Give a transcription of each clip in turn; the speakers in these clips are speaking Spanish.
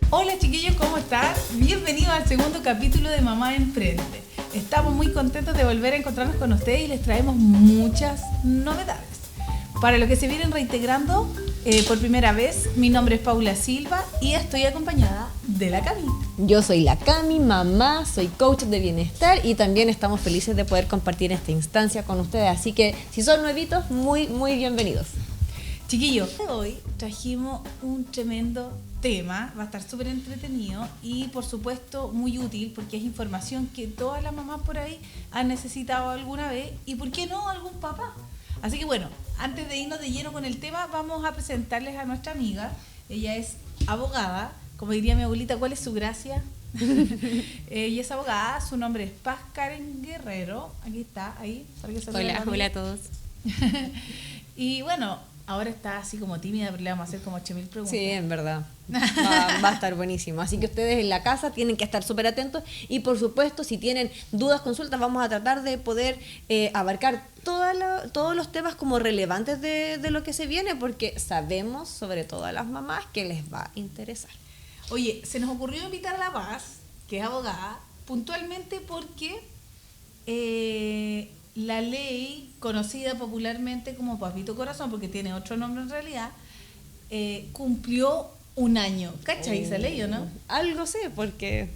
Hola chiquillos, ¿cómo están? Bienvenidos al segundo capítulo de Mamá Emprende. Estamos muy contentos de volver a encontrarnos con ustedes y les traemos muchas novedades. Para los que se vienen reintegrando por primera vez, mi nombre es Paula Silva y estoy acompañada de la Cami. Yo soy la Cami, mamá, soy coach de bienestar y también estamos felices de poder compartir esta instancia con ustedes. Así que si son nuevitos, muy bienvenidos. Chiquillos, hoy trajimos un tremendo tema, va a estar súper entretenido y por supuesto muy útil porque es información que todas las mamás por ahí han necesitado alguna vez y por qué no algún papá. Así que bueno, antes de irnos de lleno con el tema, vamos a presentarles a nuestra amiga. Ella es abogada, como diría mi abuelita, ¿cuál es su gracia? Ella es abogada, su nombre es Paz Karen Guerrero, aquí está, ahí. Para que se Hola a todos. Y bueno, ahora está así como tímida, pero le vamos a hacer como 8000 preguntas. Sí, en verdad. Va a estar buenísimo. Así que ustedes en la casa tienen que estar súper atentos y por supuesto si tienen dudas, consultas, vamos a tratar de poder abarcar todos los temas como relevantes de lo que se viene porque sabemos, sobre todo a las mamás, que les va a interesar. Oye, se nos ocurrió invitar a la Paz, que es abogada, puntualmente porque la ley conocida popularmente como Papito Corazón, porque tiene otro nombre en realidad, cumplió un año. ¿Cachai esa ley o no? Algo sé, porque...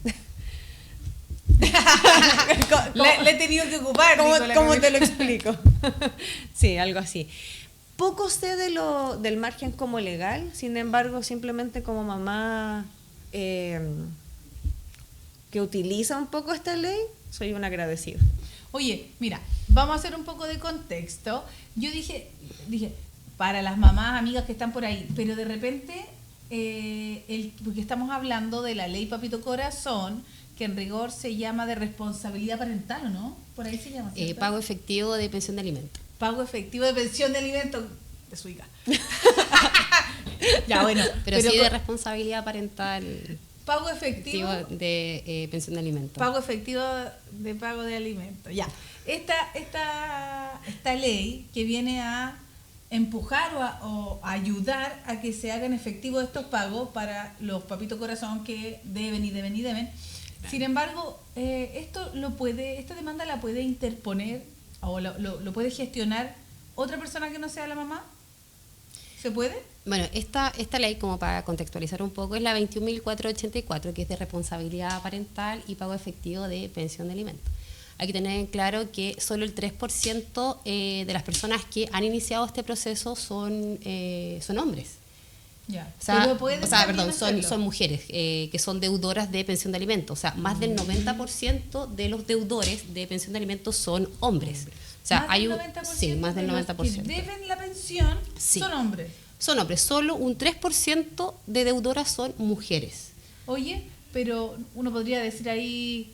le he tenido que ocupar. ¿Cómo te lo explico? Sí, algo así. Poco sé del margen como legal, sin embargo, simplemente como mamá que utiliza un poco esta ley, soy una agradecida. Oye, mira, vamos a hacer un poco de contexto. Yo dije, para las mamás, amigas que están por ahí, pero de repente, porque estamos hablando de la ley Papito Corazón, que en rigor se llama de responsabilidad parental, ¿o no? Por ahí se llama, ¿cierto? Pago efectivo de pensión de alimentos. Pago efectivo de pensión de alimentos de su hija. Ya, bueno. Pero sí de responsabilidad parental. Pago efectivo de pensión de alimentos. Pago efectivo de pago de alimentos. Ya. Esta ley que viene a empujar o a ayudar a que se hagan efectivos estos pagos para los papitos corazón que deben. Sin embargo, esta demanda la puede interponer o lo puede gestionar otra persona que no sea la mamá. ¿Se puede? Bueno, esta ley, como para contextualizar un poco, es la 21.484, que es de responsabilidad parental y pago efectivo de pensión de alimentos. Hay que tener en claro que solo el 3% de las personas que han iniciado este proceso son hombres. Ya. Son mujeres que son deudoras de pensión de alimentos. O sea, más del 90% de los deudores de pensión de alimentos son hombres. O sea, más del 90%. Los que deben la pensión son hombres. Son hombres, solo un 3% de deudoras son mujeres. Oye, pero uno podría decir ahí,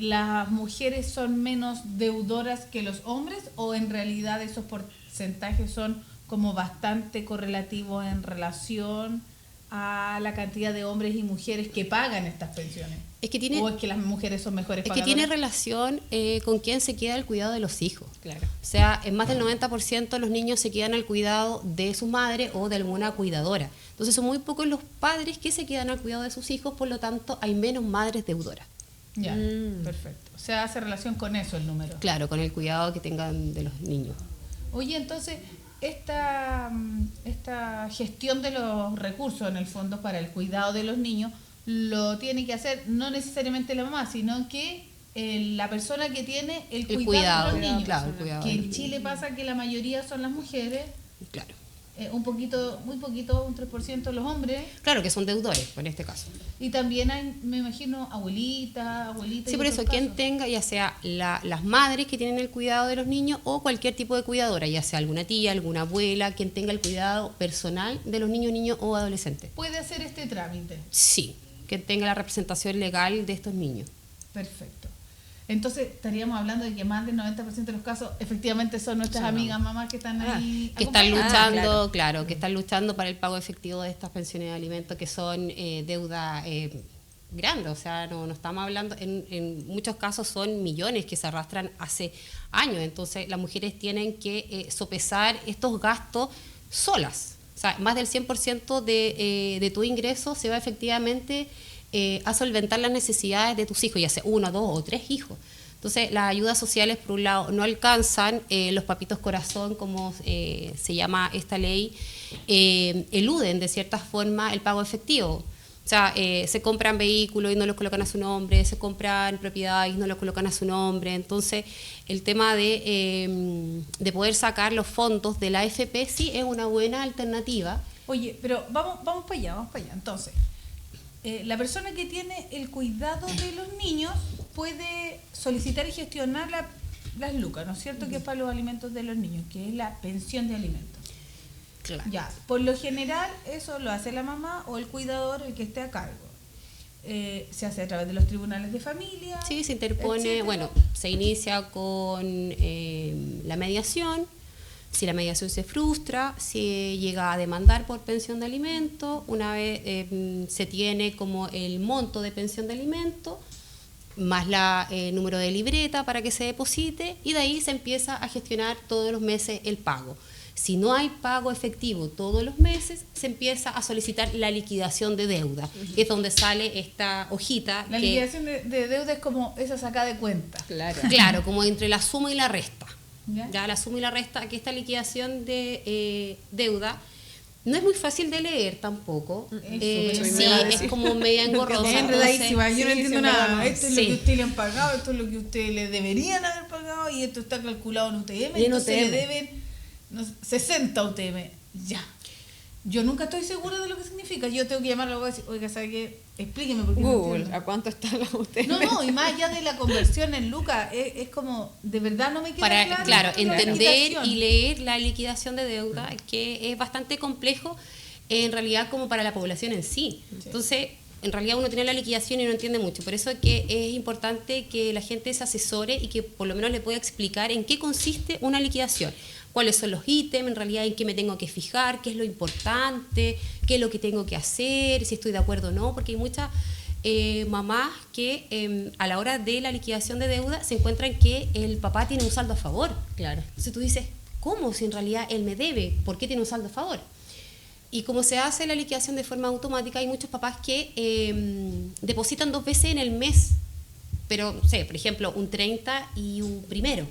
¿las mujeres son menos deudoras que los hombres o en realidad esos porcentajes son como bastante correlativos en relación a la cantidad de hombres y mujeres que pagan estas pensiones? ¿O es que las mujeres son mejores pagadoras? Es que tiene relación con quién se queda el cuidado de los hijos. Claro. O sea, en más del 90% los niños se quedan al cuidado de su madre o de alguna cuidadora. Entonces son muy pocos los padres que se quedan al cuidado de sus hijos, por lo tanto hay menos madres deudoras. Ya, perfecto. O sea, hace relación con eso el número. Claro, con el cuidado que tengan de los niños. Oye, entonces, esta gestión de los recursos en el fondo para el cuidado de los niños lo tiene que hacer no necesariamente la mamá, sino que la persona que tiene el cuidado de los niños. Claro, el cuidado que en Chile pasa que la mayoría son las mujeres. Claro. Muy poquito, un 3% los hombres. Claro, que son deudores, en este caso. Y también hay, me imagino, abuelitas. Sí, por eso, quien tenga, ya sea las madres que tienen el cuidado de los niños o cualquier tipo de cuidadora, ya sea alguna tía, alguna abuela, quien tenga el cuidado personal de los niños o adolescentes. ¿Puede hacer este trámite? Sí, que tenga la representación legal de estos niños. Perfecto. Entonces estaríamos hablando de que más del 90% de los casos efectivamente son nuestras amigas mamás que están ahí que están luchando, que están luchando para el pago efectivo de estas pensiones de alimentos que son deuda grande. O sea, no estamos hablando, en muchos casos son millones que se arrastran hace años. Entonces las mujeres tienen que sopesar estos gastos solas. O sea, más del 100% de tu ingreso se va efectivamente a solventar las necesidades de tus hijos, ya sea 1, 2 o 3 hijos. Entonces, las ayudas sociales, por un lado, no alcanzan, los papitos corazón, como se llama esta ley, eluden de cierta forma el pago efectivo. O sea, se compran vehículos y no los colocan a su nombre, se compran propiedades y no los colocan a su nombre. Entonces, el tema de poder sacar los fondos de la AFP sí es una buena alternativa. Oye, pero vamos para allá, Entonces, la persona que tiene el cuidado de los niños puede solicitar y gestionar las lucas, ¿no es cierto? Que es para los alimentos de los niños, que es la pensión de alimentos. Claro. Ya, por lo general eso lo hace la mamá o el cuidador, el que esté a cargo. Se hace a través de los tribunales de familia. Sí, se interpone, etcétera. bueno, se inicia con la mediación. Si la mediación se frustra, se llega a demandar por pensión de alimento. Una vez se tiene como el monto de pensión de alimento, más el número de libreta para que se deposite, y de ahí se empieza a gestionar todos los meses el pago. Si no hay pago efectivo todos los meses, se empieza a solicitar la liquidación de deuda, que es donde sale esta hojita. La liquidación de deuda es como esa sacada de cuenta. Claro, como entre la suma y la resta. ¿Ya? Ya la suma y la resta, que esta liquidación de deuda no es muy fácil de leer tampoco. Sí, es como media engorrosa. Es enredadísima, yo no entiendo nada. Esto es lo Sí. que usted le han pagado, esto es lo que usted le deberían haber pagado y esto está calculado en UTM. Y en entonces UTM. le deben 60 UTM. Ya. Yo nunca estoy segura de lo que significa. Yo tengo que llamar a la abogada y decir, oiga, ¿sabe qué? Explíqueme por qué no Google, entiendo. ¿a cuánto está la UTM? No, y más allá de la conversión en lucas, es como, de verdad no me queda Para, claro, la entender liquidación. y leer la liquidación de deuda, que es bastante complejo en realidad como para la población en sí. Entonces, en realidad uno tiene la liquidación y no entiende mucho. Por eso es que es importante que la gente se asesore y que por lo menos le pueda explicar en qué consiste una liquidación. Cuáles son los ítems, en realidad en qué me tengo que fijar, qué es lo importante, qué es lo que tengo que hacer, si estoy de acuerdo o no, porque hay muchas mamás que a la hora de la liquidación de deuda se encuentran que el papá tiene un saldo a favor. Claro. Entonces tú dices, ¿cómo? Si en realidad él me debe, ¿por qué tiene un saldo a favor? Y como se hace la liquidación de forma automática, hay muchos papás que depositan 2 veces en el mes, pero, no sé, por ejemplo, un 30 y un primero,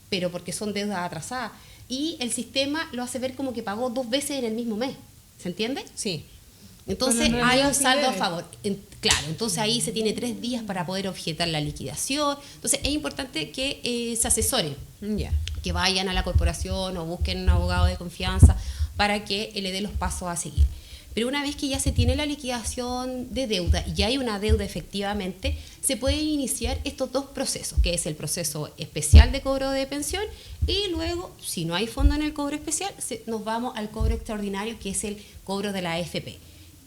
pero porque son deudas atrasadas. Y el sistema lo hace ver como que pagó 2 veces en el mismo mes, ¿se entiende? Sí. Entonces Pero en hay realidad un sí saldo a debe. favor. Claro, entonces ahí se tiene 3 días para poder objetar la liquidación. Entonces es importante que se asesoren, Ya. que vayan a la corporación o busquen un abogado de confianza para que le dé los pasos a seguir. Pero una vez que ya se tiene la liquidación de deuda y ya hay una deuda efectivamente, se pueden iniciar estos 2 procesos, que es el proceso especial de cobro de pensión y luego, si no hay fondo en el cobro especial, nos vamos al cobro extraordinario, que es el cobro de la AFP.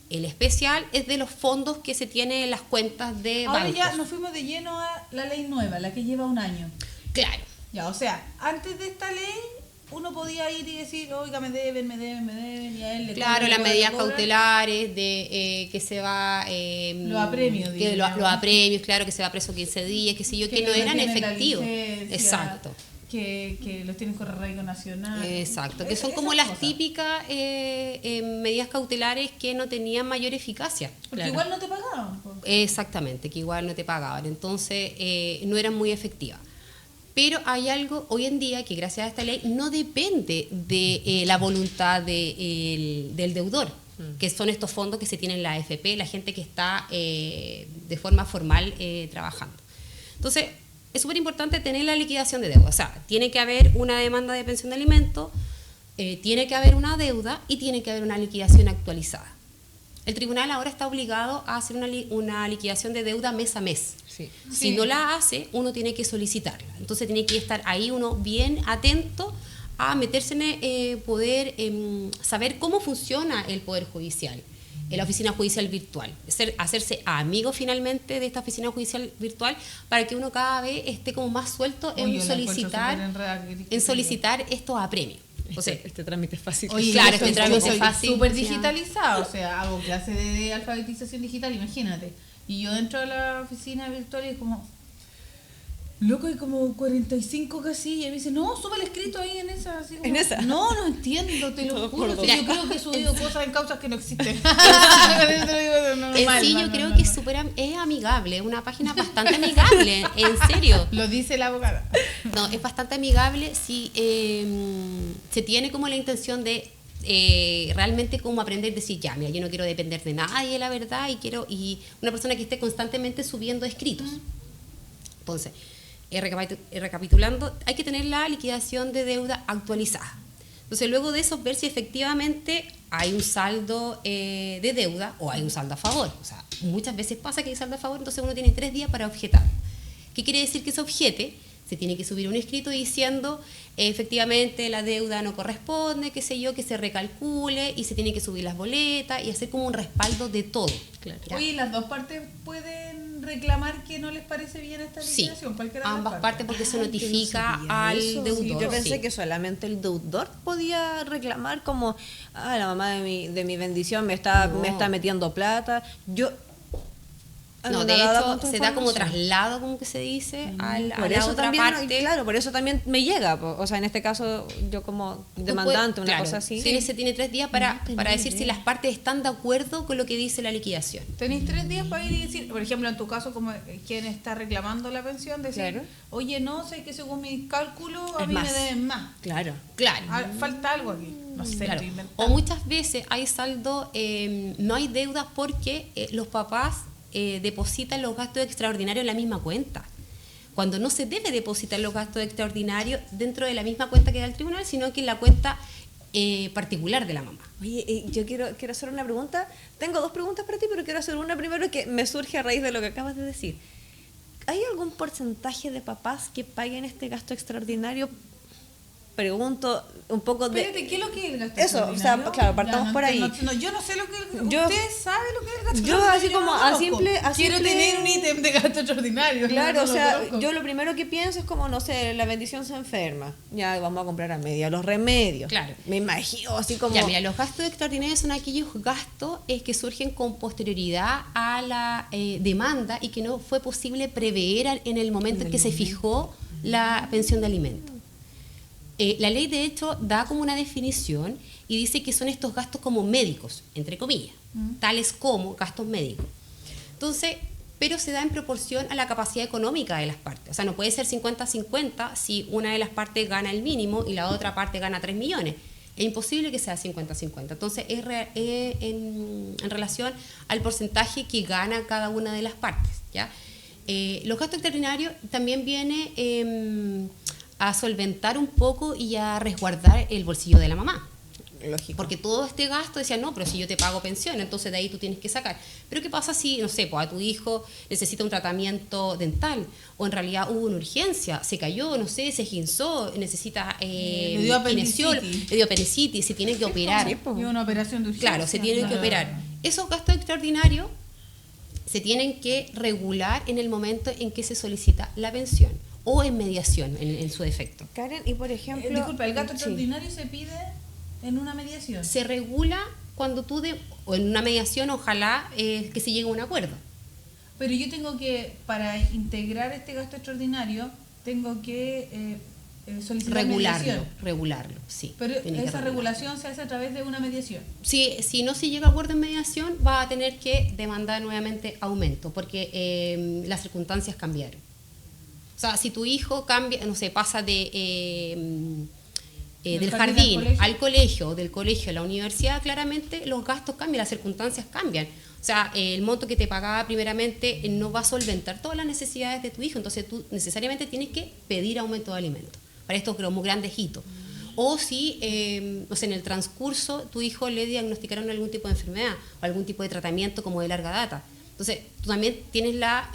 El especial es de los fondos que se tienen en las cuentas de Ahora bancos. ya nos fuimos de lleno a la ley nueva, la que lleva 1 año. Claro. Ya, o sea, antes de esta ley uno podía ir y decir, oiga, me deben, y a él le Claro, cobran, las le medidas cobran. cautelares de que se va... Los apremios, que digamos. los apremios, claro, que se va preso 15 días, qué sé yo, que no le eran tienen la efectivos. licencia, Exacto. Que los tienen con arraigo nacional. Exacto, que son Esas como las cosas. típicas medidas cautelares que no tenían mayor eficacia. Porque Claro. igual no te pagaban. po. Exactamente, que igual no te pagaban, entonces no eran muy efectivas. Pero hay algo hoy en día que gracias a esta ley no depende de la voluntad del deudor, que son estos fondos que se tienen en la AFP, la gente que está de forma formal trabajando. Entonces, es súper importante tener la liquidación de deuda. O sea, tiene que haber una demanda de pensión de alimentos, tiene que haber una deuda y tiene que haber una liquidación actualizada. El tribunal ahora está obligado a hacer una liquidación de deuda mes a mes. Sí. Si no la hace, uno tiene que solicitarla. Entonces tiene que estar ahí uno bien atento a meterse en poder saber cómo funciona el Poder Judicial, la oficina judicial virtual, hacerse amigo finalmente de esta oficina judicial virtual para que uno cada vez esté como más suelto Oye, yo en la encuentro súper enredada, que solicitar estos apremios. O sea, Este trámite es fácil. Oye, Claro, yo soy- este trámite yo soy es fácil. súper Sí. digitalizado, o sea, hago clases de alfabetización digital, imagínate. Y yo dentro de la oficina virtual y es como, Loco, hay como 45 casillas. Y me dice, no, sube el escrito ahí en esa. Así como, ¿En esa? No entiendo, te lo Todo juro. por Si dos. yo creo que he subido cosas en causas que no existen. En sí, yo creo que es es amigable, una página bastante amigable, en serio. Lo dice la abogada. No, es bastante amigable si se tiene como la intención de realmente como aprender a decir, ya, mira, yo no quiero depender de nadie, la verdad, y una persona que esté constantemente subiendo escritos. Entonces, recapitulando, hay que tener la liquidación de deuda actualizada. Entonces, luego de eso, ver si efectivamente hay un saldo de deuda o hay un saldo a favor. O sea, muchas veces pasa que hay saldo a favor, entonces uno tiene 3 días para objetar. ¿Qué quiere decir que se objete? Se tiene que subir un escrito diciendo efectivamente la deuda no corresponde, qué sé yo, que se recalcule y se tiene que subir las boletas y hacer como un respaldo de todo. Claro. ¿Ya? Oye, ¿las dos partes pueden reclamar que no les parece bien esta Sí, liquidación? Cualquiera de las ambas partes porque se Ay, notifica yo no sabía al eso. deudor. Yo pensé sí. que solamente el deudor podía reclamar como, la mamá de mi bendición me está metiendo plata. Yo No, no de daba hecho, tanta se da como información. traslado, como que se dice, a Por la eso otra también, parte. claro, por eso también me llega. O sea, en este caso, yo como Tú demandante, puedes- una claro, cosa así. sí, se tiene 3 días para tenía decir si idea. las partes están de acuerdo con lo que dice la liquidación. Tenéis 3 días para ir y decir, por ejemplo, en tu caso, como quien está reclamando la pensión, decir, Claro. oye, no, sé que según mis cálculos a Es mí más. me deben más. Claro. Claro. Ah, falta algo aquí. No sé, Claro. estoy O inventando. muchas veces hay saldo, no hay deudas porque los papás depositan los gastos extraordinarios en la misma cuenta. Cuando no se debe depositar los gastos extraordinarios dentro de la misma cuenta que da el tribunal, sino que en la cuenta particular de la mamá. Oye, yo quiero hacer una pregunta. Tengo 2 preguntas para ti, pero quiero hacer una primero que me surge a raíz de lo que acabas de decir. ¿Hay algún porcentaje de papás que paguen este gasto extraordinario? Pregunto un poco de... Espérate, ¿qué es lo que es el gasto Eso, o sea, extraordinario? claro, partamos por ahí. Yo no sé lo que es. Yo- ¿Usted sabe lo que es el gasto yo extraordinario? así como No lo a conozco. simple- Quiero tener un ítem de gasto extraordinario. Claro, no o lo sea, conozco. yo lo primero que pienso es como, no sé, la bendición se enferma. Ya vamos a comprar a media los remedios. Claro. Me imagino así como... Ya, mira, los gastos extraordinarios son aquellos gastos que surgen con posterioridad a la demanda y que no fue posible prever en el momento en que se fijó la pensión de alimentos. La ley, de hecho, da como una definición y dice que son estos gastos como médicos, entre comillas, tales como gastos médicos. Entonces, pero se da en proporción a la capacidad económica de las partes. O sea, no puede ser 50-50 si una de las partes gana el mínimo y la otra parte gana 3 millones. Es imposible que sea 50-50. Entonces, es en relación al porcentaje que gana cada una de las partes, ¿ya? Los gastos extraordinarios también viene a solventar un poco y a resguardar el bolsillo de la mamá. Lógico. Porque todo este gasto decía, no, pero si yo te pago pensión, entonces de ahí tú tienes que sacar. Pero ¿qué pasa si, no sé, pues a tu hijo necesita un tratamiento dental o en realidad hubo una urgencia, se cayó, no sé, se esguinzó, necesita Le dio kinesiólogo, apendicitis. le dio apendicitis, se tiene que operar. Sí, po. Y una operación de urgencia. Claro, se tienen que Claro. operar. Esos gastos extraordinarios se tienen que regular en el momento en que se solicita la pensión o en mediación, en su defecto. Karen, y por ejemplo... Disculpa, el gasto sí. extraordinario se pide en una mediación. Se regula cuando o en una mediación, ojalá que se llegue a un acuerdo. Pero yo tengo que, para integrar este gasto extraordinario, tengo que solicitar mediación. Regularlo, sí. Pero tiene que esa regularlo. regulación se hace a través de una mediación. Si no se llega a acuerdo en mediación, va a tener que demandar nuevamente aumento, porque las circunstancias cambiaron. O sea, si tu hijo cambia, no sé, pasa del jardín al colegio, del colegio a la universidad, claramente los gastos cambian, las circunstancias cambian. O sea, el monto que te pagaba primeramente no va a solventar todas las necesidades de tu hijo, entonces tú necesariamente tienes que pedir aumento de alimentos para estos como grandes hitos. O si, no sé, en el transcurso tu hijo le diagnosticaron algún tipo de enfermedad o algún tipo de tratamiento como de larga data. Entonces, tú también tienes la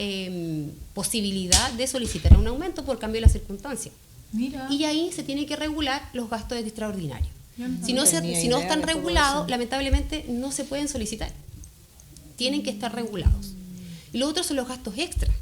posibilidad de solicitar un aumento por cambio de las circunstancias. Mira. Y ahí se tienen que regular los gastos extraordinarios. Yo no Si no tenía están idea de todo regulados, eso. lamentablemente no se pueden solicitar. Tienen que estar regulados. Y lo otro son los gastos extras.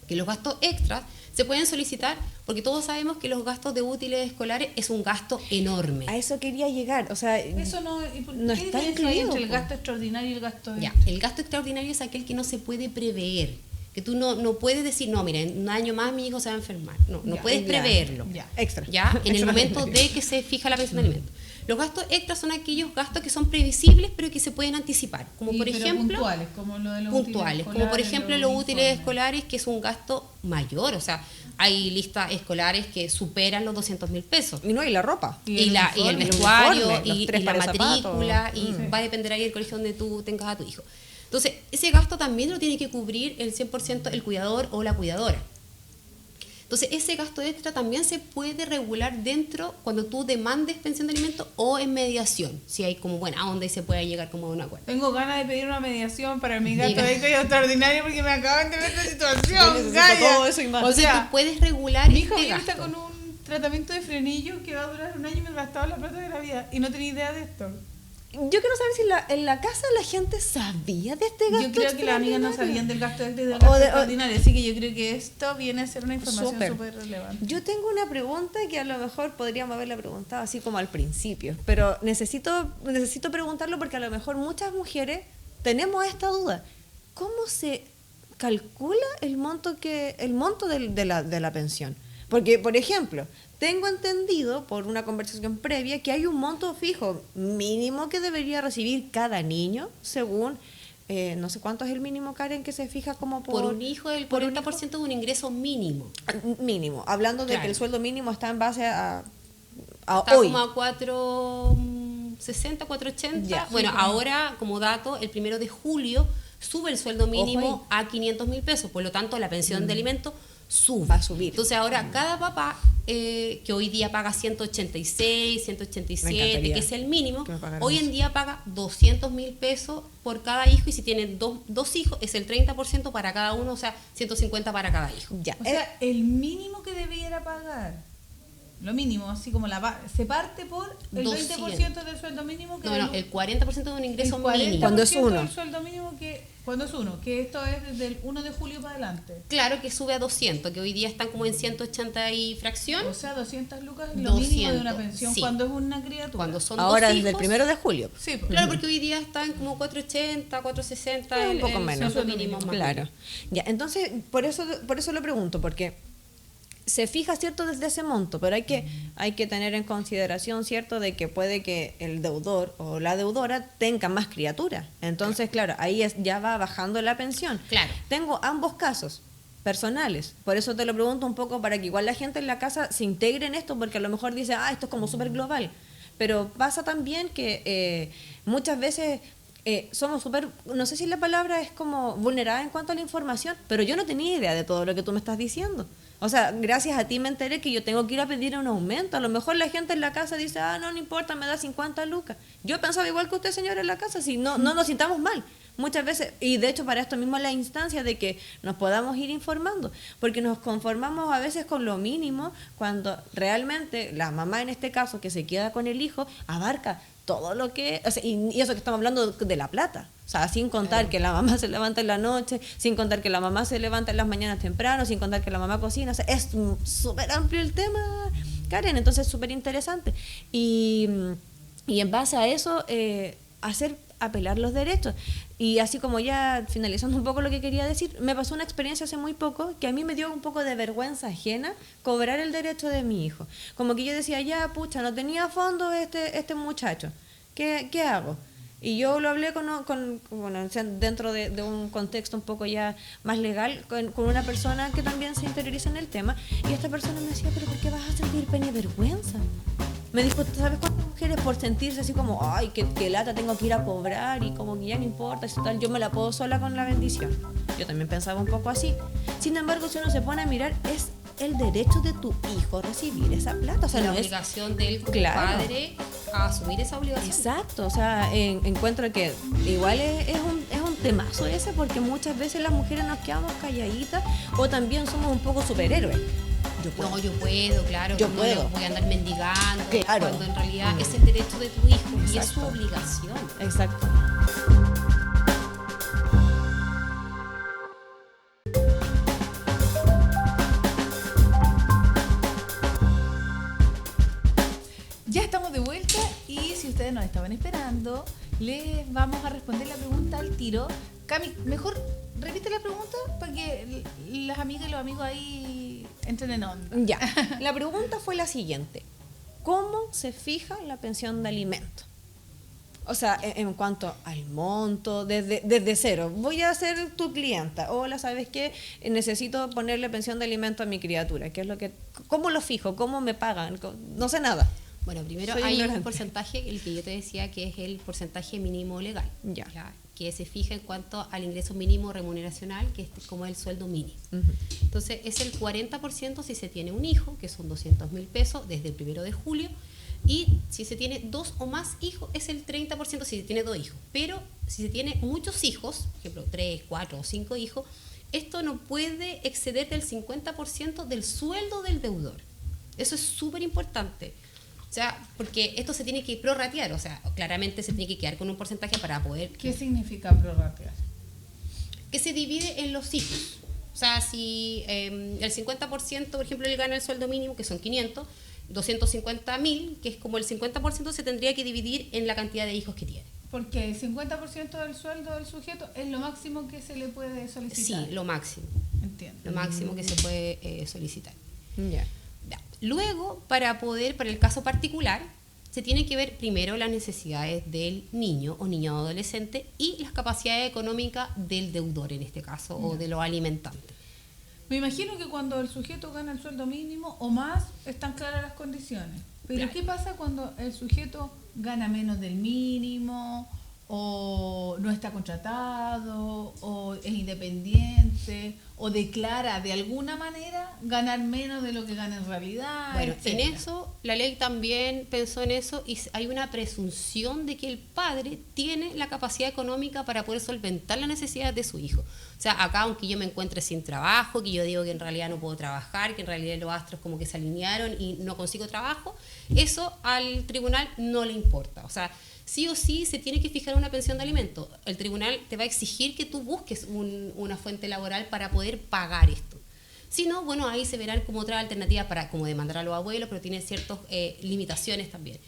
Que los gastos extras se pueden solicitar porque todos sabemos que los gastos de útiles escolares es un gasto enorme. A eso quería llegar, o sea... Eso no, No ¿qué está diferencia hay incluido, entre el po. gasto extraordinario y el gasto Ya, extra? el gasto extraordinario es aquel que no se puede prever, Que tú no puedes decir, no, mira, en un año más mi hijo se va a enfermar. No Ya, puedes ya, preverlo. ya. Extra. ¿Ya? En el Extra momento ordinario. de que se fija la pensión de alimentos. Los gastos extras son aquellos gastos que son previsibles, pero que se pueden anticipar. Como por Pero ejemplo, puntuales, como lo de los puntuales, útiles como por escolares, ejemplo los útiles uniformes. escolares, que es un gasto mayor. O sea, hay listas escolares que superan los 200.000 pesos. Y no, y la ropa. Y Y el uniforme. vestuario, uniforme, los y 3 la pares de matrícula, zapatos. y va a depender ahí del colegio donde tú tengas a tu hijo. Entonces, ese gasto también lo tiene que cubrir el 100% el cuidador o la cuidadora. Entonces, ese gasto extra también se puede regular dentro cuando tú demandes pensión de alimentos o en mediación, si hay como buena onda y se puede llegar como a un acuerdo. Tengo ganas de pedir una mediación para mi gato Diga. extra y extraordinario porque me acaban de ver esta Yo situación, necesito Gaya. todo eso y más. O Entonces, sea, tú puedes regular mi hija este ahorita está gasto. con un tratamiento de frenillo que va a durar 1 año y me gastaba la plata de la vida y no tenía idea de esto. Yo quiero saber si en la casa la gente sabía de este gasto. Yo creo que las amigas no extraordinario. sabían del gasto extra y del O gasto de- o- extraordinario, así que yo creo que esto viene a ser una información Súper. súper relevante. Yo tengo una pregunta que a lo mejor podríamos haberla preguntado así como al principio, pero necesito preguntarlo porque a lo mejor muchas mujeres tenemos esta duda. ¿Cómo se calcula el monto de la pensión? Porque, por ejemplo, tengo entendido por una conversación previa que hay un monto fijo mínimo que debería recibir cada niño según no sé cuánto es el mínimo, Karen, que se fija como Por un hijo, el por un 40% de un ingreso mínimo. mínimo, hablando de Claro. que el sueldo mínimo está en base a Está hoy. como a 4.60, 4.80. Ya. Bueno, Sí, como- ahora, como dato, el 1 de julio sube el sueldo mínimo a 500.000 pesos. Por lo tanto, la pensión de alimentos sube. Va a subir. Entonces, ahora cada papá que hoy día paga 186, Me 187, encantaría que es el mínimo, que me pagaran hoy eso. en día paga 200.000 pesos por cada hijo. Y si tienen dos hijos, es el 30% para cada uno, o sea, 150 para cada hijo. Ya, O sea, el mínimo que debiera pagar, lo mínimo, así como se parte por el 200. 20% del sueldo mínimo que No, el 40% de un ingreso el 40% mínimo. Cuando es uno. del sueldo mínimo cuando es uno, que esto es desde el 1 de julio para adelante. Claro que sube a 200, que hoy día están como en 180 y fracción. O sea, 200 lucas es lo mínimo de una 200, pensión sí. cuando es una criatura. Cuando son ahora dos desde hijos. el 1 de julio. Sí, pues. Claro, porque hoy día están como 480, 460, Un poco menos. sueldo mínimo más Claro. o menos. Ya, entonces, por eso lo pregunto, porque se fija, ¿cierto?, desde ese monto, pero hay que tener en consideración, ¿cierto?, de que puede que el deudor o la deudora tenga más criaturas. Entonces, claro, ahí ya va bajando la pensión. Claro. Tengo ambos casos personales, por eso te lo pregunto un poco para que igual la gente en la casa se integre en esto, porque a lo mejor dice, esto es como súper global, pero pasa también que muchas veces somos súper, no sé si la palabra es como vulnerada en cuanto a la información, pero yo no tenía idea de todo lo que tú me estás diciendo. O sea, gracias a ti me enteré que yo tengo que ir a pedir un aumento. A lo mejor la gente en la casa dice, no importa, me da 50 lucas. Yo pensaba igual que usted, señora, en la casa, si no nos sintamos mal. Muchas veces, y de hecho para esto mismo la instancia de que nos podamos ir informando, porque nos conformamos a veces con lo mínimo, cuando realmente la mamá en este caso que se queda con el hijo, abarca todo lo que, o sea, y eso que estamos hablando de la plata, o sea, sin contar que la mamá se levanta en la noche, sin contar que la mamá se levanta en las mañanas temprano, sin contar que la mamá cocina, o sea, es súper amplio el tema, Karen, entonces es súper interesante. Y en base a eso, apelar los derechos. Y así como ya finalizando un poco lo que quería decir, me pasó una experiencia hace muy poco que a mí me dio un poco de vergüenza ajena cobrar el derecho de mi hijo. Como que yo decía, ya, pucha, no tenía fondos este muchacho. ¿Qué hago? Y yo lo hablé dentro de un contexto un poco ya más legal, con una persona que también se interioriza en el tema, y esta persona me decía, pero ¿por qué vas a sentir pena y vergüenza? Me dijo, ¿sabes cuántas mujeres por sentirse así como, ay, qué lata, tengo que ir a cobrar y como que ya no importa, si tal, yo me la puedo sola con la bendición? Yo también pensaba un poco así. Sin embargo, si uno se pone a mirar, es el derecho de tu hijo recibir esa plata. O sea, la no es obligación del Claro. padre a asumir esa obligación. Exacto, o sea, encuentro que igual es un temazo ese, porque muchas veces las mujeres nos quedamos calladitas o también somos un poco superhéroes. Yo puedo. No, yo puedo, claro. Yo no puedo. voy a andar mendigando. Claro. Cuando en realidad es el derecho de tu hijo y es su Exacto. obligación. Exacto. Ya estamos de vuelta y si ustedes nos estaban esperando, les vamos a responder la pregunta al tiro. Cami, mejor repite la pregunta para que las amigas y los amigos ahí entren en onda. Ya, la pregunta fue la siguiente. ¿Cómo se fija la pensión de alimento? O sea, en cuanto al monto, desde cero. Voy a ser tu clienta. Hola, ¿sabes qué? Necesito ponerle pensión de alimento a mi criatura. ¿Cómo lo fijo? ¿Cómo me pagan? No sé nada. Bueno, primero Soy hay ignorante. un porcentaje, el que yo te decía, que es el porcentaje mínimo legal. Ya. Que se fija en cuanto al ingreso mínimo remuneracional, que es como el sueldo mínimo. Ujú. Entonces, es el 40% si se tiene un hijo, que son 200.000 pesos desde el 1 de julio. Y si se tiene 2 o más hijos, es el 30% si se tiene 2 hijos. Pero si se tiene muchos hijos, por ejemplo, 3, 4 o 5 hijos, esto no puede exceder del 50% del sueldo del deudor. Eso es súper importante. O sea, porque esto se tiene que prorratear, o sea, claramente se tiene que quedar con un porcentaje para poder... ¿Qué significa prorratear? Que se divide en los hijos. O sea, si el 50%, por ejemplo, él gana el sueldo mínimo, que son 500, 250.000, que es como el 50%, se tendría que dividir en la cantidad de hijos que tiene. Porque el 50% del sueldo del sujeto es lo máximo que se le puede solicitar. Sí, lo máximo. Entiendo. Lo máximo que se puede solicitar. Ya. Ya. Luego, para el caso particular, se tiene que ver primero las necesidades del niño o niño adolescente y las capacidades económicas del deudor en este caso, o de los alimentantes. Me imagino que cuando el sujeto gana el sueldo mínimo o más, están claras las condiciones. Pero Claro. ¿qué pasa cuando el sujeto gana menos del mínimo, o no está contratado, o es independiente, o declara de alguna manera ganar menos de lo que gana en realidad? Bueno, en etcétera? eso, la ley también pensó en eso y hay una presunción de que el padre tiene la capacidad económica para poder solventar las necesidades de su hijo. O sea, acá aunque yo me encuentre sin trabajo, que yo digo que en realidad no puedo trabajar, que en realidad los astros como que se alinearon y no consigo trabajo, eso al tribunal no le importa. O sea, sí o sí se tiene que fijar una pensión de alimentos. El tribunal te va a exigir que tú busques una fuente laboral para poder pagar esto. Si no, bueno, ahí se verán como otra alternativa para como demandar a los abuelos, pero tiene ciertas limitaciones también.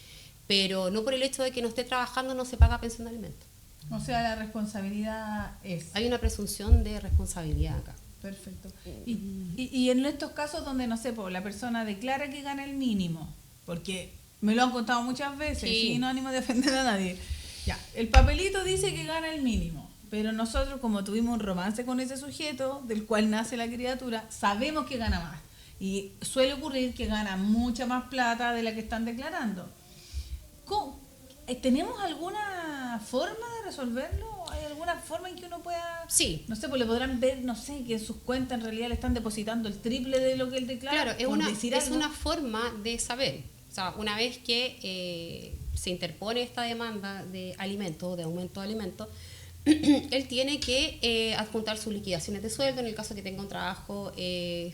Pero no por el hecho de que no esté trabajando no se paga pensión de alimentos. O sea, la responsabilidad es... Hay una presunción de responsabilidad acá. Perfecto. Y en estos casos donde, no sé, pues, la persona declara que gana el mínimo, porque me lo han contado muchas veces, Sí. sin ánimo de ofender a nadie. Ya, el papelito dice que gana el mínimo, pero nosotros, como tuvimos un romance con ese sujeto, del cual nace la criatura, sabemos que gana más. Y suele ocurrir que gana mucha más plata de la que están declarando. ¿Tenemos alguna forma de resolverlo? ¿Hay alguna forma en que uno pueda...? Sí. No sé, pues le podrán ver, no sé, que en sus cuentas en realidad le están depositando el triple de lo que él declara. Claro, es por una, decir es algo. una forma de saber. O sea, una vez que se interpone esta demanda de alimentos, de aumento de alimentos, él tiene que adjuntar sus liquidaciones de sueldo en el caso que tenga un trabajo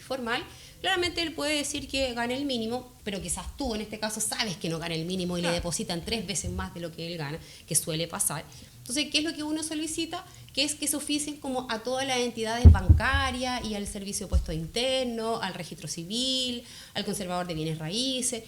formal. Claramente él puede decir que gana el mínimo, pero quizás tú en este caso sabes que no gana el mínimo y Claro. le depositan 3 veces más de lo que él gana, que suele pasar. Entonces, ¿qué es lo que uno solicita? Que es que se oficien como a todas las entidades bancarias y al Servicio de Puestos Internos, al Registro Civil, al Conservador de Bienes Raíces,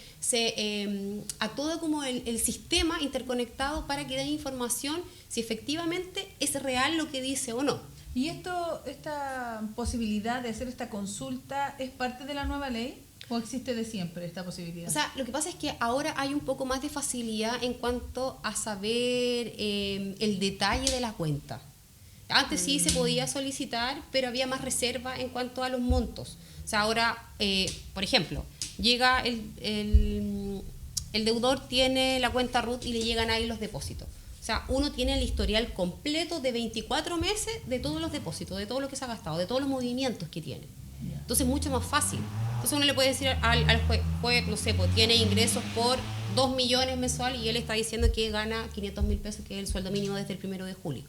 a todo como el sistema interconectado para que den información si efectivamente es real lo que dice o no. ¿Y esta posibilidad de hacer esta consulta es parte de la nueva ley o existe de siempre esta posibilidad? O sea, lo que pasa es que ahora hay un poco más de facilidad en cuanto a saber el detalle de la cuenta. Antes sí se podía solicitar, pero había más reserva en cuanto a los montos. O sea, ahora, por ejemplo, llega el deudor tiene la cuenta RUT y le llegan ahí los depósitos. O sea, uno tiene el historial completo de 24 meses de todos los depósitos, de todo lo que se ha gastado, de todos los movimientos que tiene. Entonces es mucho más fácil. Entonces uno le puede decir al juez, no sé, pues tiene ingresos por 2 millones mensual y él está diciendo que gana 500.000 pesos, que es el sueldo mínimo desde el 1 de julio.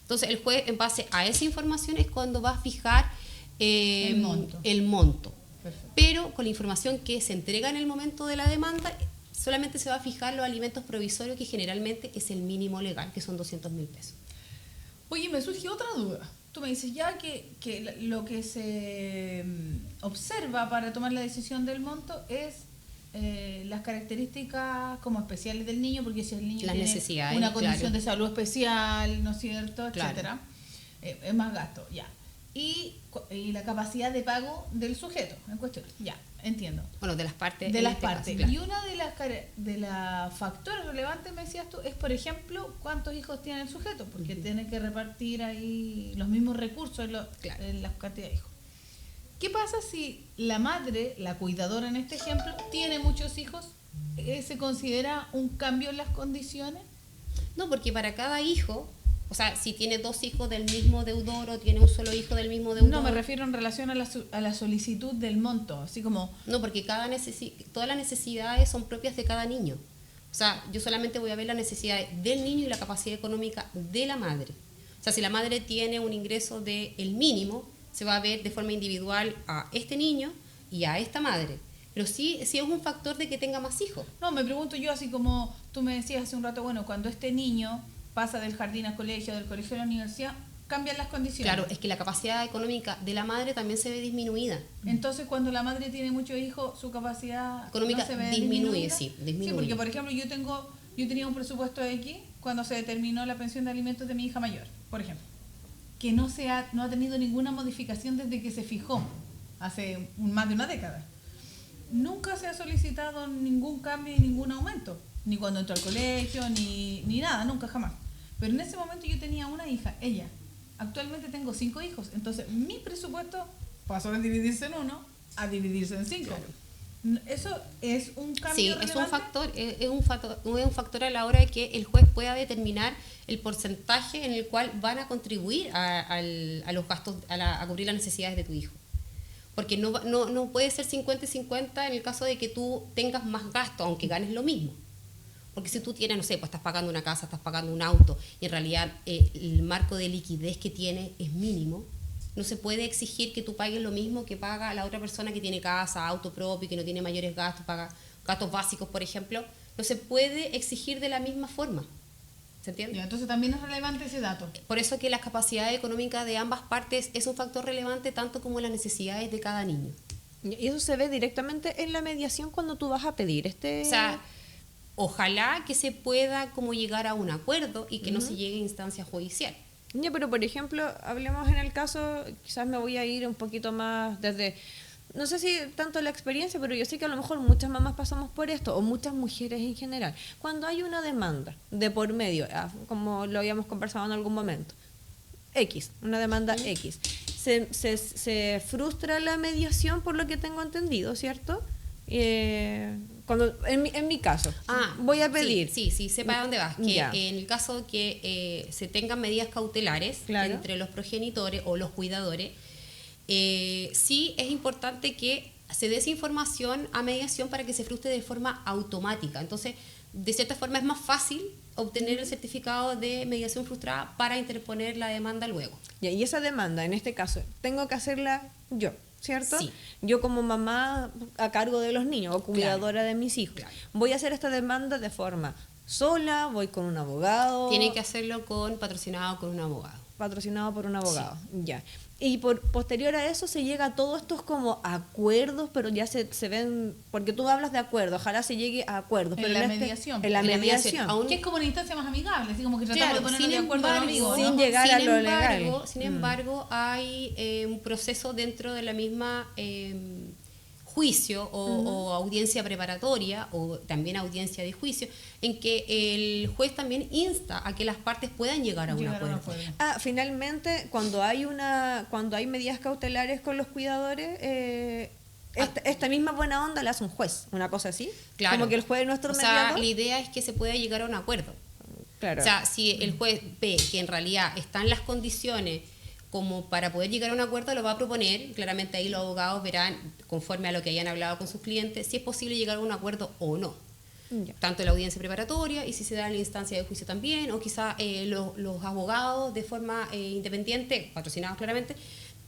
Entonces el juez, en base a esa información, es cuando va a fijar el monto. Perfecto. Pero con la información que se entrega en el momento de la demanda, solamente se va a fijar los alimentos provisorios, que generalmente es el mínimo legal, que son 200.000 pesos. Oye, me surgió otra duda. Tú me dices ya que lo que se observa para tomar la decisión del monto es las características como especiales del niño, porque si el niño Las tiene necesidades, una condición claro. de salud especial, ¿no es cierto?, Claro. etcétera, es más gasto, ya. Y la capacidad de pago del sujeto en cuestión, ya, entiendo. Bueno, de las partes. De en las este caso, partes. claro. Y una de las factores relevantes, me decías tú, es, por ejemplo, cuántos hijos tiene el sujeto, porque tiene que repartir ahí los mismos recursos Claro. en la cantidad de hijos. ¿Qué pasa si la madre, la cuidadora en este ejemplo, tiene muchos hijos? ¿Se considera un cambio en las condiciones? No, porque para cada hijo, o sea, si tiene 2 hijos del mismo deudor o tiene un solo hijo del mismo deudor. No, me refiero en relación a la solicitud del monto, así como... No, porque todas las necesidades son propias de cada niño. O sea, yo solamente voy a ver las necesidades del niño y la capacidad económica de la madre. O sea, si la madre tiene un ingreso del mínimo, se va a ver de forma individual a este niño y a esta madre. Pero sí es un factor de que tenga más hijos. No, me pregunto yo, así como tú me decías hace un rato, bueno, cuando este niño pasa del jardín al colegio, del colegio a la universidad, cambian las condiciones. Claro, es que la capacidad económica de la madre también se ve disminuida. Entonces, cuando la madre tiene muchos hijos, su capacidad Económica no se ve disminuye, disminuida. sí, disminuye. Sí, porque por ejemplo, yo tenía un presupuesto X cuando se determinó la pensión de alimentos de mi hija mayor, por ejemplo, que no ha tenido ninguna modificación desde que se fijó, hace más de una década. Nunca se ha solicitado ningún cambio y ningún aumento, ni cuando entró al colegio, ni nada, nunca, jamás. Pero en ese momento yo tenía una hija, ella. Actualmente tengo 5 hijos, entonces mi presupuesto pasó de dividirse en 1 a dividirse en 5. Claro. Eso es un cambio Sí, relevante. es un factor a la hora de que el juez pueda determinar el porcentaje en el cual van a contribuir a los gastos, a cubrir las necesidades de tu hijo. Porque no puede ser 50 y 50 en el caso de que tú tengas más gasto, aunque ganes lo mismo. Porque si tú tienes, no sé, pues estás pagando una casa, estás pagando un auto, y en realidad el marco de liquidez que tienes es mínimo, no se puede exigir que tú pagues lo mismo que paga la otra persona que tiene casa, auto propio, que no tiene mayores gastos, paga gastos básicos, por ejemplo. No se puede exigir de la misma forma. ¿Se entiende? Ya, entonces también es relevante ese dato. Por eso que la capacidad económica de ambas partes es un factor relevante tanto como las necesidades de cada niño. Y eso se ve directamente en la mediación cuando tú vas a pedir O sea, ojalá que se pueda como llegar a un acuerdo y que no se llegue a instancia judicial. Ya, pero por ejemplo, hablemos en el caso, quizás me voy a ir un poquito más desde, no sé si tanto la experiencia, pero yo sé que a lo mejor muchas mamás pasamos por esto, o muchas mujeres en general. Cuando hay una demanda de por medio, como lo habíamos conversado en algún momento, una demanda X, se frustra la mediación por lo que tengo entendido, ¿cierto? En mi caso, voy a pedir. Sí, sepa a dónde vas. Que Ya. en el caso que se tengan medidas cautelares Claro. entre los progenitores o los cuidadores, sí es importante que se dé esa información a mediación para que se frustre de forma automática. Entonces, de cierta forma es más fácil obtener el certificado de mediación frustrada para interponer la demanda luego. Ya, y esa demanda, en este caso, tengo que hacerla yo, ¿cierto? Sí. Yo como mamá a cargo de los niños o cuidadora de mis hijos, Claro. voy a hacer esta demanda de forma sola, voy con un abogado. Tiene que hacerlo patrocinado con un abogado. Patrocinado por un abogado, ya. Y posterior a eso se llega a todos estos como acuerdos, pero ya se ven, porque tú hablas de acuerdos, ojalá se llegue a acuerdos. En pero la este- mediación. En la En la mediación, mediación. aún- Que es como una instancia más amigable, así como que tratamos Claro, de ponernos de acuerdo a los amigos, sin ¿no? llegar a lo legal. Sin embargo, hay un proceso dentro de la misma juicio o audiencia preparatoria o también audiencia de juicio en que el juez también insta a que las partes puedan llegar a un acuerdo. Finalmente, cuando hay medidas cautelares con los cuidadores, esta misma buena onda la hace un juez, una cosa así. Claro. Como que el juez es nuestro O mediador. sea, la idea es que se pueda llegar a un acuerdo. Claro. O sea, si el juez ve que en realidad están las condiciones como para poder llegar a un acuerdo, lo va a proponer. Claramente ahí los abogados verán, conforme a lo que hayan hablado con sus clientes, si es posible llegar a un acuerdo o no. Ya. Tanto en la audiencia preparatoria y si se da en la instancia de juicio también, o quizá los abogados de forma independiente, patrocinados claramente,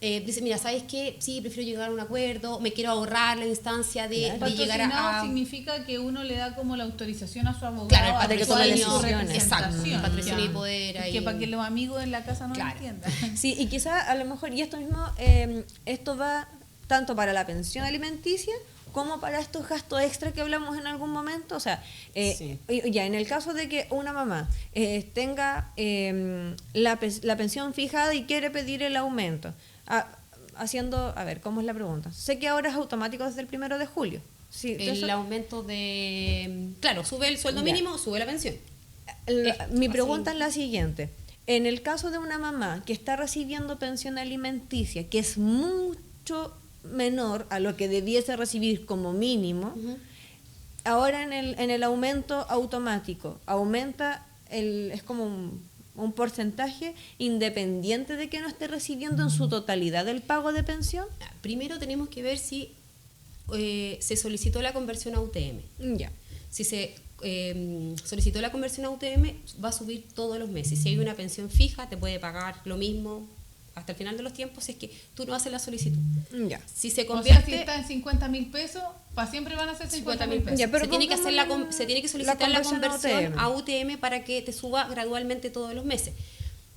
dicen, mira, ¿sabes qué? Sí, prefiero llegar a un acuerdo, me quiero ahorrar la instancia de llegar Patrocinado a... significa que uno le da como la autorización a su abogado Claro, el a patrocinio, que tome su decisiones. Exacto, representación. patrocinio y Ya. poder Es ahí. que para que los amigos en la casa no Claro. lo entiendan. Sí, y quizá a lo mejor, y esto mismo, esto va tanto para la pensión alimenticia como para estos gastos extra que hablamos en algún momento. O sea, Sí. ya en el caso de que una mamá tenga la pensión fijada y quiere pedir el aumento, haciendo, a ver, ¿cómo es la pregunta? Sé que ahora es automático desde el 1 de julio. Sí, El aumento claro, sube el sueldo mínimo, sube la pensión. Mi pregunta es la siguiente. En el caso de una mamá que está recibiendo pensión alimenticia, que es mucho menor a lo que debiese recibir como mínimo, ahora en el aumento automático, aumenta, es como un porcentaje independiente de que no esté recibiendo en su totalidad el pago de pensión. Primero tenemos que ver si se solicitó la conversión a UTM. Ya. Si se solicitó la conversión a UTM, va a subir todos los meses. Si hay una pensión fija, te puede pagar lo mismo hasta el final de los tiempos si es que tú no haces la solicitud. Ya. Si se O sea, convierte... si está en 50.000 pesos, para siempre van a ser 50.000 pesos. Ya, pero se tiene que hacer pongámosle se tiene que solicitar la conversión a a UTM para que te suba gradualmente todos los meses.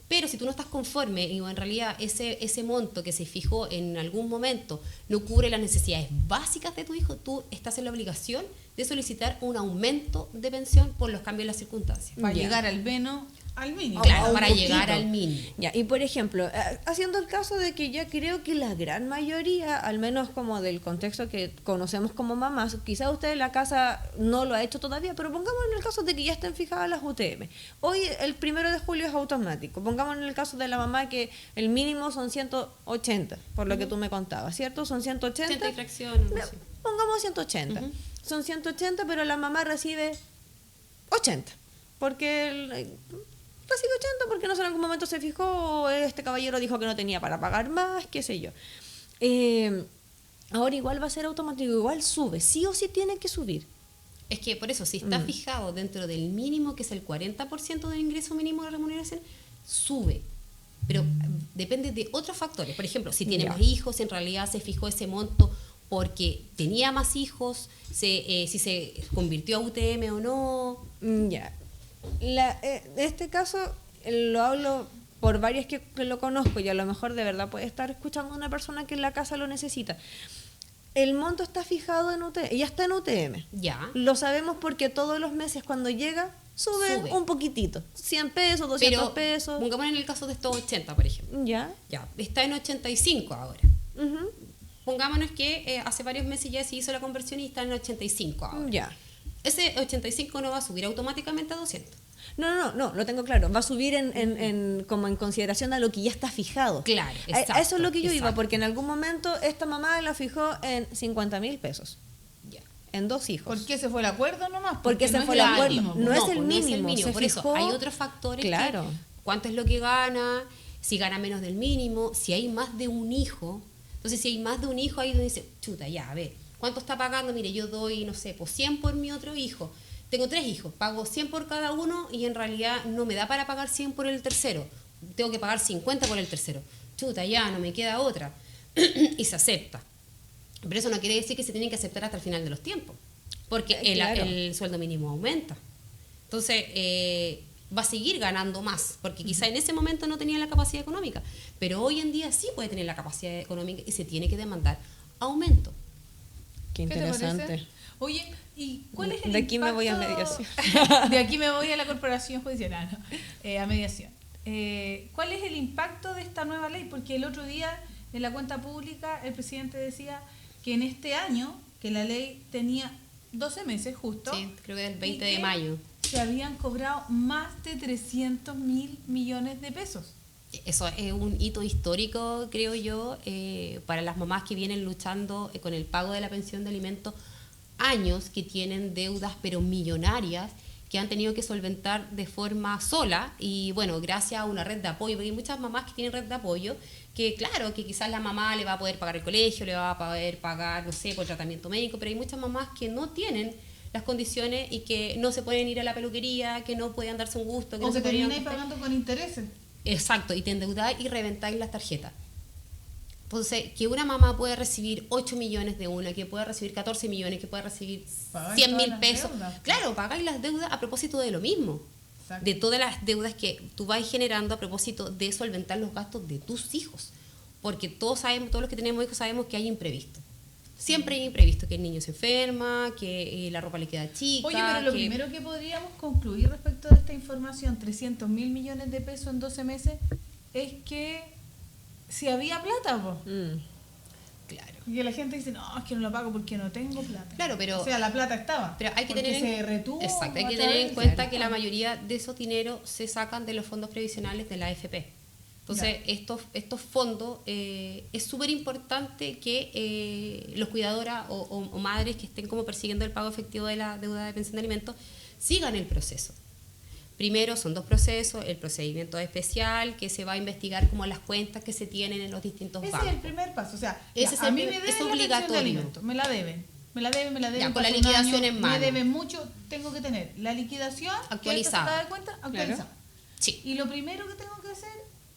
Pero si tú no estás conforme y en realidad ese monto que se fijó en algún momento no cubre las necesidades básicas de tu hijo, tú estás en la obligación de solicitar un aumento de pensión por los cambios en las circunstancias. Para Ya. llegar al menos al mínimo. Claro, un para poquito. llegar al mínimo. Ya, y por ejemplo, haciendo el caso de que ya creo que la gran mayoría, al menos como del contexto que conocemos como mamás, quizás usted en la casa no lo ha hecho todavía, pero pongamos en el caso de que ya estén fijadas las UTM. Hoy el 1 de julio es automático. Pongamos en el caso de la mamá que el mínimo son 180, por lo que tú me contabas, ¿cierto? Son 180. 80 y fracción, algo así. Pongamos 180. Son 180, pero la mamá recibe 80. Porque recibe 80 porque no sé, en algún momento se fijó, o este caballero dijo que no tenía para pagar más, qué sé yo. Ahora igual va a ser automático, igual sube, sí o sí tiene que subir. Es que por eso, si está fijado dentro del mínimo, que es el 40% del ingreso mínimo de remuneración, sube. Pero depende de otros factores. Por ejemplo, si tiene Ya. más hijos, en realidad se fijó ese monto porque tenía más hijos, si se convirtió a UTM o no. Ya. Este caso lo hablo por varias que lo conozco y a lo mejor de verdad puede estar escuchando a una persona que en la casa lo necesita. El monto está fijado en UTM, ya está en UTM. Ya. Lo sabemos porque todos los meses cuando llega sube un poquitito, 100 pesos, 200 Pero pesos. pongamos en el caso de estos 80, por ejemplo. Ya. Ya, está en 85 ahora. Ujú. Pongámonos que hace varios meses ya se hizo la conversión y está en 85 ahora. Ya. Ese 85 no va a subir automáticamente a 200. No, lo tengo claro. Va a subir como en consideración a lo que ya está fijado. Claro, A exacto. eso es lo que yo iba, exacto. porque en algún momento esta mamá la fijó en 50.000 pesos, Ya. en 2 hijos. ¿Por qué se fue el acuerdo nomás? Porque se no fue es el el acuerdo. mínimo. No es pues el mínimo, se Por eso, fijó- hay otros factores. Claro. Cuánto es lo que gana, si gana menos del mínimo, si hay más de un hijo. Entonces, si hay más de un hijo, ahí donde dice, chuta, ya, a ver, ¿cuánto está pagando? Mire, yo doy, no sé, pues 100 por mi otro hijo. Tengo 3 hijos, pago 100 por cada uno y en realidad no me da para pagar 100 por el tercero. Tengo que pagar 50 por el tercero. Chuta, ya, no me queda otra. Y se acepta. Pero eso no quiere decir que se tienen que aceptar hasta el final de los tiempos, porque Claro. el sueldo mínimo aumenta. Entonces, va a seguir ganando más, porque quizá en ese momento no tenía la capacidad económica, pero hoy en día sí puede tener la capacidad económica y se tiene que demandar aumento. Qué ¿Qué te interesante. parece? Oye, ¿y cuál es el De aquí me voy a impacto- mediación. De aquí me voy a la corporación judicial, a mediación. ¿Cuál es el impacto de esta nueva ley? Porque el otro día en la cuenta pública el presidente decía que en este año, que la ley tenía 12 meses justo, Sí, creo que el y 20 de que mayo. se habían cobrado más de 300.000 millones de pesos. Eso es un hito histórico, creo yo, para las mamás que vienen luchando con el pago de la pensión de alimentos, años que tienen deudas pero millonarias, que han tenido que solventar de forma sola y bueno, gracias a una red de apoyo, porque hay muchas mamás que tienen red de apoyo, que claro, que quizás la mamá le va a poder pagar el colegio, le va a poder pagar, no sé, por tratamiento médico, pero hay muchas mamás que no tienen las condiciones y que no se pueden ir a la peluquería, que no pueden darse un gusto, que O no que se pueden ir a termináis un café. pagando con intereses. Exacto, y te endeudáis y reventáis las tarjetas. Entonces, que una mamá puede recibir 8 millones de una, que pueda recibir 14 millones, que pueda recibir Pagáis 100 todas mil las pesos. deudas. Claro, pagáis las deudas a propósito de lo mismo. Exacto. De todas las deudas que tú vas generando a propósito de solventar los gastos de tus hijos. Porque todos sabemos, todos los que tenemos hijos sabemos que hay imprevistos. Siempre hay imprevisto, que el niño se enferma, que la ropa le queda chica. Oye, pero lo que- primero que podríamos concluir respecto de esta información, 300.000 millones de pesos en 12 meses, es que si había plata, pues. Claro. Y que la gente dice, no, es que no lo pago porque no tengo plata. Claro, pero- O sea, la plata estaba. Pero hay que porque tener se retuvo. exacto, hay que a tener en través- cuenta Claro. que la mayoría de esos dineros se sacan de los fondos previsionales de la AFP. Entonces, estos fondos es súper importante que los cuidadoras o madres que estén como persiguiendo el pago efectivo de la deuda de pensión de alimentos sigan el proceso. Primero son 2 procesos, el procedimiento especial, que se va a investigar como las cuentas que se tienen en los distintos Ese bancos. es el primer paso. O sea, Ese ya, es a el mí me primer- deben es la pensión de obligatorio. alimentos, me la deben. Ya, con la pasó un liquidación año, en mano. Me deben mucho, tengo que tener la liquidación Actualizada. que es el estado de cuenta actualizada. Sí. Y lo primero que tengo que hacer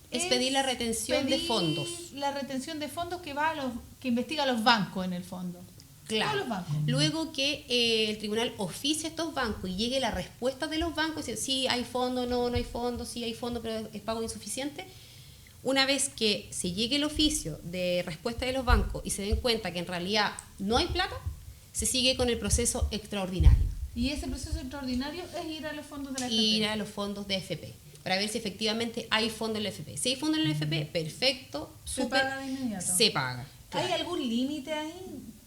Es pedir la retención de fondos. La retención de fondos que va a los que investiga los bancos en el fondo. Claro. Todos los bancos. Luego que el tribunal oficie a estos bancos y llegue la respuesta de los bancos, si sí hay fondo, no hay fondo, sí hay fondo, pero es pago insuficiente. Una vez que se llegue el oficio de respuesta de los bancos y se den cuenta que en realidad no hay plata, se sigue con el proceso extraordinario. Y ese proceso extraordinario es ir a los fondos de la Ir FP. a los fondos de FP para ver si efectivamente hay fondo en la FP. Si hay fondo en la FP, perfecto, Se súper, paga de inmediato. se paga. ¿Hay Claro. algún límite ahí?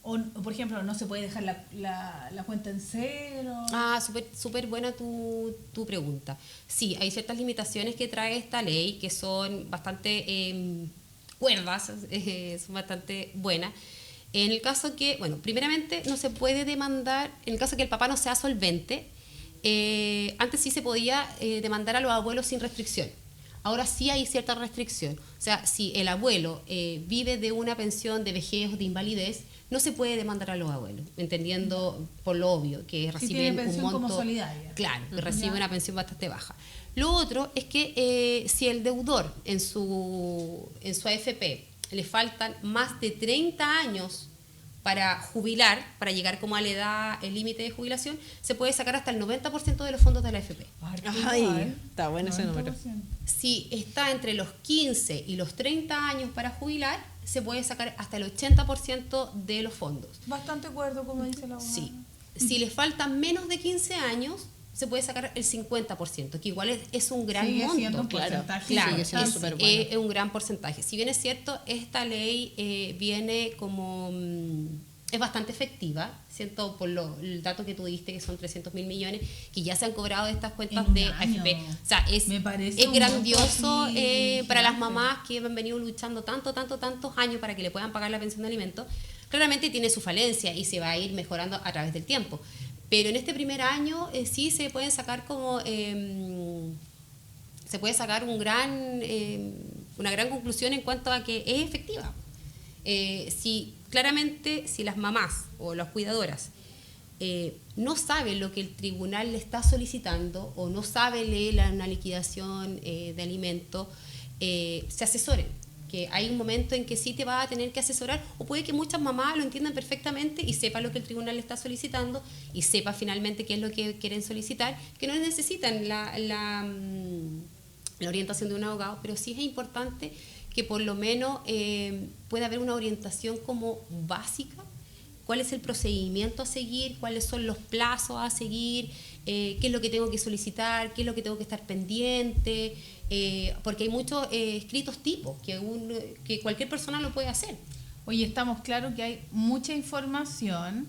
O, por ejemplo, no se puede dejar la cuenta en cero. Ah, súper buena tu pregunta. Sí, hay ciertas limitaciones que trae esta ley que son bastante cuerdas, son bastante buenas. En el caso que, bueno, primeramente no se puede demandar, en el caso que el papá no sea solvente, antes sí se podía demandar a los abuelos sin restricción. Ahora sí hay cierta restricción. O sea, si el abuelo vive de una pensión de vejez o de invalidez, no se puede demandar a los abuelos, entendiendo por lo obvio que Si reciben tiene un pensión monto como solidaria. claro, que recibe Ya. una pensión bastante baja. Lo otro es que si el deudor en su AFP le faltan más de 30 años para jubilar, para llegar como a la edad, el límite de jubilación, se puede sacar hasta el 90% de los fondos de la AFP. Ay, está bueno ese número. 90%. Si está entre los 15 y los 30 años para jubilar, se puede sacar hasta el 80% de los fondos. Bastante acuerdo, como dice la abogada. Sí. Si le faltan menos de 15 años, se puede sacar el 50%, que igual es un gran Sigue monto. siendo un claro. porcentaje. Claro, Sigue siendo es, superbueno. es un gran porcentaje. Si bien es cierto, esta ley viene como... es bastante efectiva, siento por el dato que tú diste, que son 300.000 millones, que ya se han cobrado de estas cuentas En un de año. AFP. O sea, Me parece es un grandioso monto así para las gigante. mamás que han venido luchando tantos años para que le puedan pagar la pensión de alimentos. Claramente tiene su falencia y se va a ir mejorando a través del tiempo. Pero en este primer año sí se pueden sacar como... se puede sacar una gran conclusión en cuanto a que es efectiva. Claramente, si las mamás o las cuidadoras no saben lo que el tribunal le está solicitando o no saben leer una liquidación de alimentos, se asesoren. Que hay un momento en que sí te va a tener que asesorar, o puede que muchas mamás lo entiendan perfectamente y sepan lo que el tribunal le está solicitando y sepa finalmente qué es lo que quieren solicitar, que no necesitan la orientación de un abogado, pero sí es importante que por lo menos pueda haber una orientación como básica, cuál es el procedimiento a seguir, cuáles son los plazos a seguir, qué es lo que tengo que solicitar, qué es lo que tengo que estar pendiente, porque hay muchos escritos tipos que cualquier persona lo puede hacer. Oye, estamos claros que hay mucha información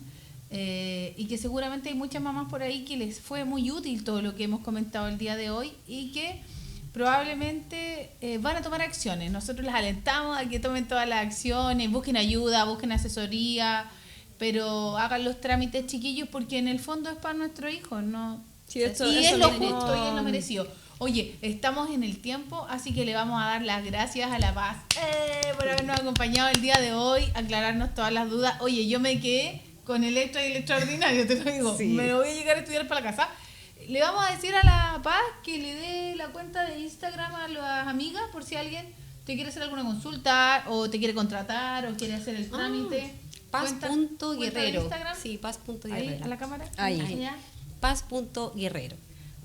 y que seguramente hay muchas mamás por ahí que les fue muy útil todo lo que hemos comentado el día de hoy y que probablemente van a tomar acciones. Nosotros les alentamos a que tomen todas las acciones, busquen ayuda, busquen asesoría, pero hagan los trámites, chiquillos, porque en el fondo es para nuestro hijo, ¿no? Sí, eso- y eso es lo viene justo y es lo con- merecido. Oye, estamos en el tiempo, así que le vamos a dar las gracias a La Paz por habernos acompañado el día de hoy, aclararnos todas las dudas. Oye, yo me quedé con el extra y el extraordinario, te lo digo. Sí. Me voy a llegar a estudiar para la casa. Le vamos a decir a La Paz que le dé la cuenta de Instagram a las amigas por si alguien te quiere hacer alguna consulta o te quiere contratar o quiere hacer el trámite. Cuenta de Paz.guerrero. Instagram. Sí, Ahí, Paz.guerrero. a la cámara. Ahí. Allá. Paz.guerrero.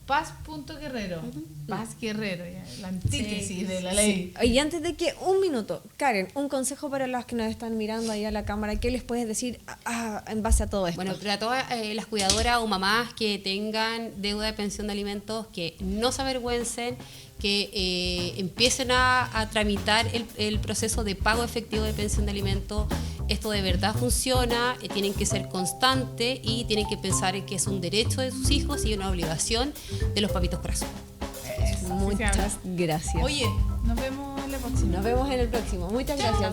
Paz.Guerrero. Paz Guerrero, ya, la antítesis de la ley. Y antes de que, un minuto, Karen, un consejo para las que nos están mirando ahí a la cámara, ¿qué les puedes decir en base a todo esto? Bueno, para todas las cuidadoras o mamás que tengan deuda de pensión de alimentos, que no se avergüencen, que empiecen a tramitar el proceso de pago efectivo de pensión de alimentos. Esto de verdad funciona, tienen que ser constantes y tienen que pensar en que es un derecho de sus hijos y una obligación de los papitos corazón. Muchas gracias. Oye, nos vemos en la próxima. Nos vemos en el próximo. Muchas gracias.